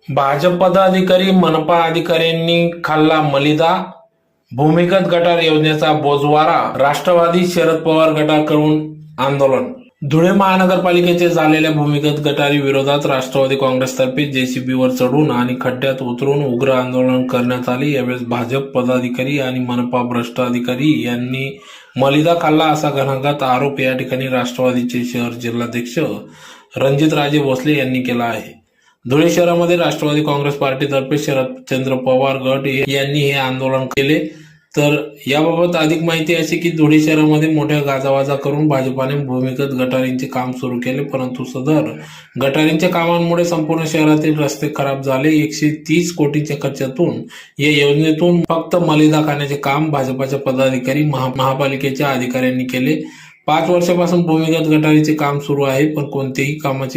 भाजप पदाधिकारी मनपा अधिकाऱ्यांनी खाल्ला मलिदा, भूमिगत गटार योजनेचा बोजवारा, राष्ट्रवादी शरद पवार गटाकडून आंदोलन. धुळे महानगरपालिकेचे झालेल्या भूमिगत गटारी विरोधात राष्ट्रवादी काँग्रेसतर्फे जेसीबीवर चढून आणि खड्ड्यात उतरून उग्र आंदोलन करण्यात आले. यावेळी भाजप पदाधिकारी आणि मनपा भ्रष्ट अधिकारी यांनी मलिदा खाल्ला असा घणाघात आरोप या ठिकाणी राष्ट्रवादीचे शहर जिल्हाध्यक्ष रणजितराजे भोसले यांनी केला आहे. धुळे शहरामध्ये राष्ट्रवादी काँग्रेस पार्टीतर्फे शरदचंद्र पवार गट यांनी हे आंदोलन केले. तर याबाबत अधिक माहिती अशी की धुळे शहरामध्ये मोठ्या गाजावाजा करून भाजपाने भूमिगत गटारींचे काम सुरू केले, परंतु सदर गटारींच्या कामांमुळे संपूर्ण शहरातील रस्ते खराब झाले. 130 कोटींच्या खर्चातून या योजनेतून फक्त मलिदा खाण्याचे काम भाजपाच्या पदाधिकारी महापालिकेच्या अधिकाऱ्यांनी केले. 5 वर्षापासून भूमिगत गटारीचे काम सुरू आहे, पण कोणत्याही कामाची